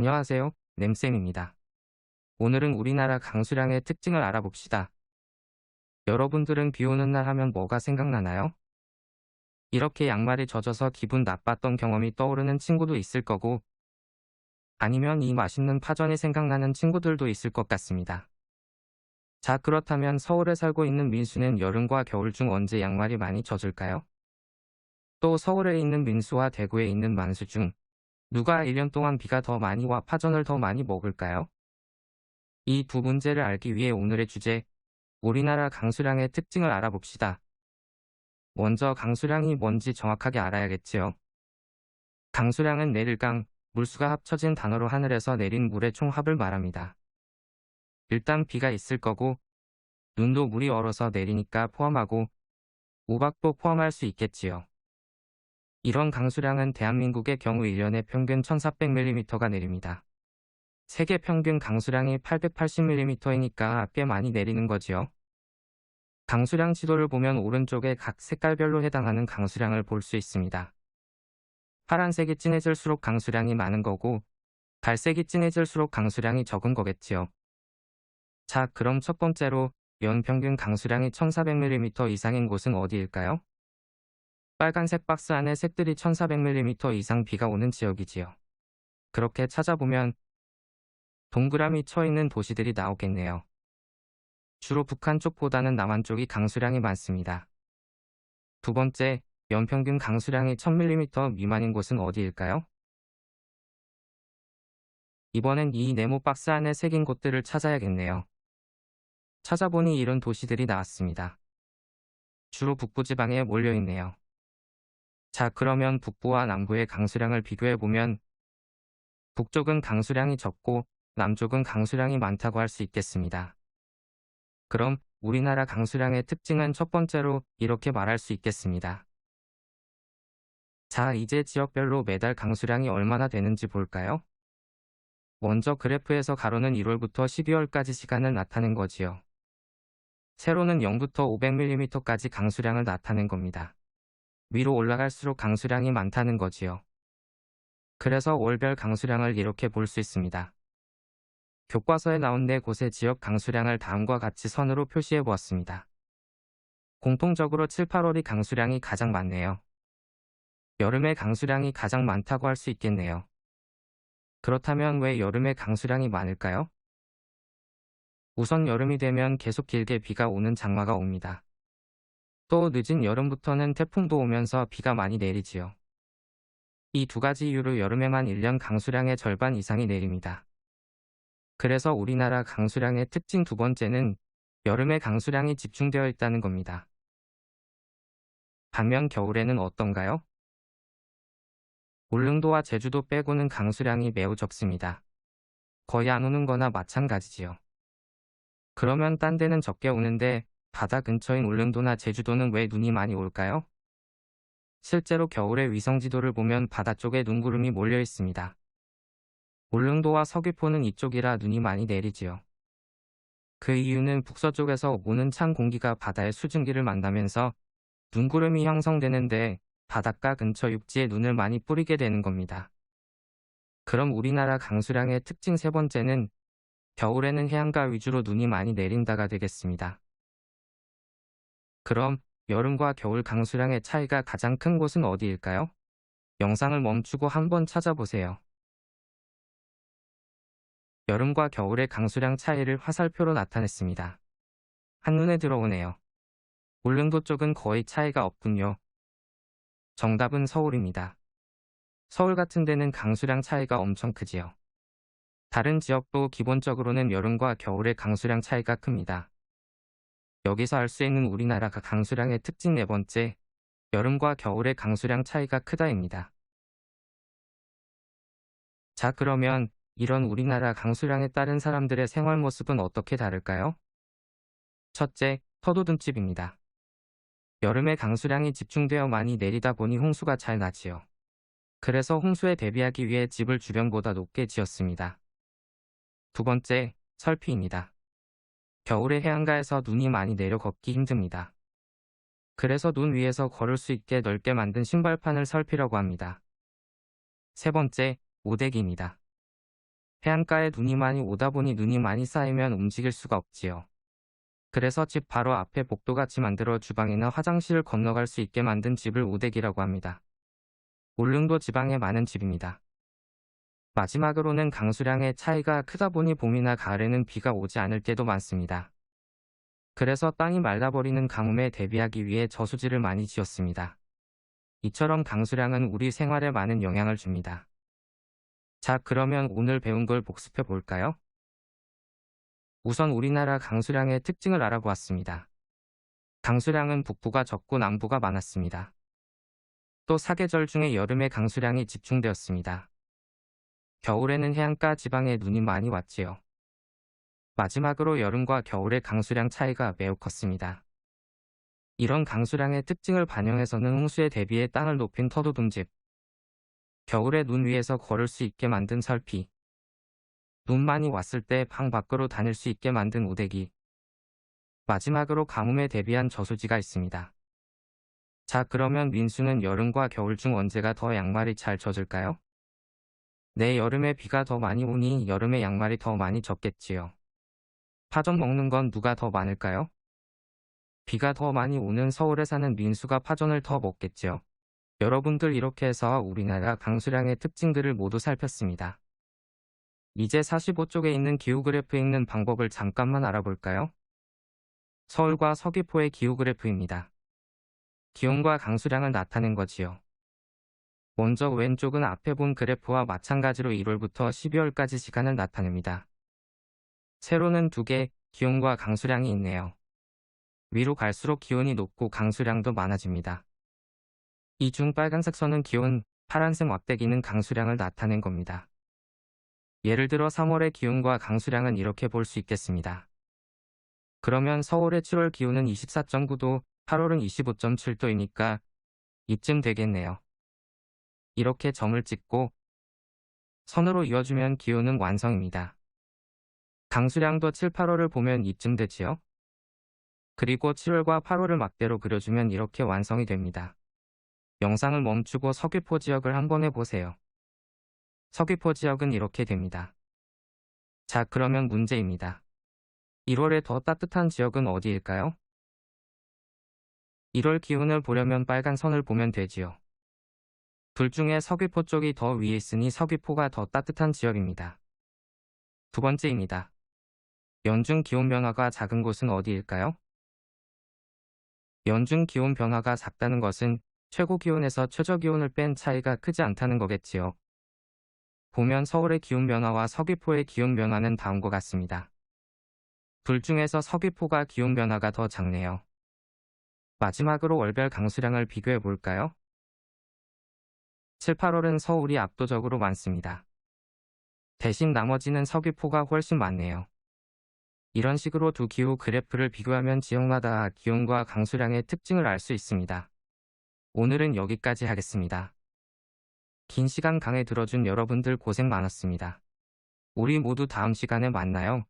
안녕하세요, 램쌤입니다. 오늘은 우리나라 강수량의 특징을 알아봅시다. 여러분들은 비 오는 날 하면 뭐가 생각나나요? 이렇게 양말이 젖어서 기분 나빴던 경험이 떠오르는 친구도 있을 거고, 아니면 이 맛있는 파전이 생각나는 친구들도 있을 것 같습니다. 자, 그렇다면 서울에 살고 있는 민수는 여름과 겨울 중 언제 양말이 많이 젖을까요? 또 서울에 있는 민수와 대구에 있는 만수 중 누가 1년 동안 비가 더 많이 와 파전을 더 많이 먹을까요? 이 두 문제를 알기 위해 오늘의 주제, 우리나라 강수량의 특징을 알아봅시다. 먼저 강수량이 뭔지 정확하게 알아야겠지요. 강수량은 내릴강, 물수가 합쳐진 단어로 하늘에서 내린 물의 총합을 말합니다. 일단 비가 있을 거고, 눈도 물이 얼어서 내리니까 포함하고, 우박도 포함할 수 있겠지요. 이런 강수량은 대한민국의 경우 1년에 평균 1400mm가 내립니다. 세계 평균 강수량이 880mm이니까 꽤 많이 내리는 거지요. 강수량 지도를 보면 오른쪽에 각 색깔별로 해당하는 강수량을 볼 수 있습니다. 파란색이 진해질수록 강수량이 많은 거고, 갈색이 진해질수록 강수량이 적은 거겠지요. 자, 그럼 첫 번째로 연평균 강수량이 1400mm 이상인 곳은 어디일까요? 빨간색 박스 안에 색들이 1400mm 이상 비가 오는 지역이지요. 그렇게 찾아보면 동그라미 쳐 있는 도시들이 나오겠네요. 주로 북한 쪽보다는 남한 쪽이 강수량이 많습니다. 두 번째, 연평균 강수량이 1000mm 미만인 곳은 어디일까요? 이번엔 이 네모 박스 안에 새긴 곳들을 찾아야겠네요. 찾아보니 이런 도시들이 나왔습니다. 주로 북부지방에 몰려있네요. 자, 그러면 북부와 남부의 강수량을 비교해보면 북쪽은 강수량이 적고 남쪽은 강수량이 많다고 할 수 있겠습니다. 그럼 우리나라 강수량의 특징은 첫 번째로 이렇게 말할 수 있겠습니다. 자, 이제 지역별로 매달 강수량이 얼마나 되는지 볼까요? 먼저 그래프에서 가로는 1월부터 12월까지 시간을 나타낸 거지요. 세로는 0부터 500mm까지 강수량을 나타낸 겁니다. 위로 올라갈수록 강수량이 많다는 거지요. 그래서 월별 강수량을 이렇게 볼 수 있습니다. 교과서에 나온 4곳의 지역 강수량을 다음과 같이 선으로 표시해 보았습니다. 공통적으로 7, 8월이 강수량이 가장 많네요. 여름에 강수량이 가장 많다고 할 수 있겠네요. 그렇다면 왜 여름에 강수량이 많을까요? 우선 여름이 되면 계속 길게 비가 오는 장마가 옵니다. 또 늦은 여름부터는 태풍도 오면서 비가 많이 내리지요. 이 두 가지 이유로 여름에만 1년 강수량의 절반 이상이 내립니다. 그래서 우리나라 강수량의 특징 두 번째는 여름에 강수량이 집중되어 있다는 겁니다. 반면 겨울에는 어떤가요? 울릉도와 제주도 빼고는 강수량이 매우 적습니다. 거의 안 오는 거나 마찬가지지요. 그러면 딴 데는 적게 오는데 바다 근처인 울릉도나 제주도는 왜 눈이 많이 올까요? 실제로 겨울의 위성지도를 보면 바다 쪽에 눈구름이 몰려 있습니다. 울릉도와 서귀포는 이쪽이라 눈이 많이 내리지요. 그 이유는 북서쪽에서 오는 찬 공기가 바다의 수증기를 만나면서 눈구름이 형성되는데 바닷가 근처 육지에 눈을 많이 뿌리게 되는 겁니다. 그럼 우리나라 강수량의 특징 세 번째는 겨울에는 해안가 위주로 눈이 많이 내린다가 되겠습니다. 그럼 여름과 겨울 강수량의 차이가 가장 큰 곳은 어디일까요? 영상을 멈추고 한번 찾아보세요. 여름과 겨울의 강수량 차이를 화살표로 나타냈습니다. 한눈에 들어오네요. 울릉도 쪽은 거의 차이가 없군요. 정답은 서울입니다. 서울 같은 데는 강수량 차이가 엄청 크지요. 다른 지역도 기본적으로는 여름과 겨울의 강수량 차이가 큽니다. 여기서 알 수 있는 우리나라가 강수량의 특징 네 번째, 여름과 겨울의 강수량 차이가 크다입니다. 자, 그러면 이런 우리나라 강수량에 따른 사람들의 생활 모습은 어떻게 다를까요? 첫째, 터도듬집입니다. 여름에 강수량이 집중되어 많이 내리다 보니 홍수가 잘 나지요. 그래서 홍수에 대비하기 위해 집을 주변보다 높게 지었습니다. 두 번째, 설피입니다. 겨울에 해안가에서 눈이 많이 내려 걷기 힘듭니다. 그래서 눈 위에서 걸을 수 있게 넓게 만든 신발판을 설피라고 합니다. 세 번째, 오대기입니다. 해안가에 눈이 많이 오다 보니 눈이 많이 쌓이면 움직일 수가 없지요. 그래서 집 바로 앞에 복도같이 만들어 주방이나 화장실을 건너갈 수 있게 만든 집을 오대기라고 합니다. 울릉도 지방에 많은 집입니다. 마지막으로는 강수량의 차이가 크다 보니 봄이나 가을에는 비가 오지 않을 때도 많습니다. 그래서 땅이 말라버리는 가뭄에 대비하기 위해 저수지를 많이 지었습니다. 이처럼 강수량은 우리 생활에 많은 영향을 줍니다. 자, 그러면 오늘 배운 걸 복습해 볼까요? 우선 우리나라 강수량의 특징을 알아보았습니다. 강수량은 북부가 적고 남부가 많았습니다. 또 사계절 중에 여름에 강수량이 집중되었습니다. 겨울에는 해안가 지방에 눈이 많이 왔지요. 마지막으로 여름과 겨울의 강수량 차이가 매우 컸습니다. 이런 강수량의 특징을 반영해서는 홍수에 대비해 땅을 높인 터도듬집, 겨울에 눈 위에서 걸을 수 있게 만든 설피, 눈 많이 왔을 때 방 밖으로 다닐 수 있게 만든 오대기, 마지막으로 가뭄에 대비한 저수지가 있습니다. 자, 그러면 민수는 여름과 겨울 중 언제가 더 양말이 잘 젖을까요? 네, 여름에 비가 더 많이 오니 여름에 양말이 더 많이 젖겠지요. 파전 먹는 건 누가 더 많을까요? 비가 더 많이 오는 서울에 사는 민수가 파전을 더 먹겠지요. 여러분들, 이렇게 해서 우리나라 강수량의 특징들을 모두 살폈습니다. 이제 45쪽에 있는 기후그래프 읽는 방법을 잠깐만 알아볼까요? 서울과 서귀포의 기후그래프입니다. 기온과 강수량을 나타낸 거지요. 먼저 왼쪽은 앞에 본 그래프와 마찬가지로 1월부터 12월까지 시간을 나타냅니다. 세로는 2개, 기온과 강수량이 있네요. 위로 갈수록 기온이 높고 강수량도 많아집니다. 이 중 빨간색 선은 기온, 파란색 막대기는 강수량을 나타낸 겁니다. 예를 들어 3월의 기온과 강수량은 이렇게 볼 수 있겠습니다. 그러면 서울의 7월 기온은 24.9도, 8월은 25.7도이니까 이쯤 되겠네요. 이렇게 점을 찍고 선으로 이어주면 기온은 완성입니다. 강수량도 7, 8월을 보면 이쯤 되지요. 그리고 7월과 8월을 막대로 그려주면 이렇게 완성이 됩니다. 영상을 멈추고 서귀포 지역을 한번 해보세요. 서귀포 지역은 이렇게 됩니다. 자, 그러면 문제입니다. 1월에 더 따뜻한 지역은 어디일까요? 1월 기온을 보려면 빨간 선을 보면 되지요. 둘 중에 서귀포 쪽이 더 위에 있으니 서귀포가 더 따뜻한 지역입니다. 두 번째입니다. 연중 기온 변화가 작은 곳은 어디일까요? 연중 기온 변화가 작다는 것은 최고 기온에서 최저 기온을 뺀 차이가 크지 않다는 거겠지요. 보면 서울의 기온 변화와 서귀포의 기온 변화는 다음과 같습니다. 둘 중에서 서귀포가 기온 변화가 더 작네요. 마지막으로 월별 강수량을 비교해 볼까요? 7, 8월은 서울이 압도적으로 많습니다. 대신 나머지는 서귀포가 훨씬 많네요. 이런 식으로 두 기후 그래프를 비교하면 지역마다 기온과 강수량의 특징을 알 수 있습니다. 오늘은 여기까지 하겠습니다. 긴 시간 강의 들어준 여러분들 고생 많았습니다. 우리 모두 다음 시간에 만나요.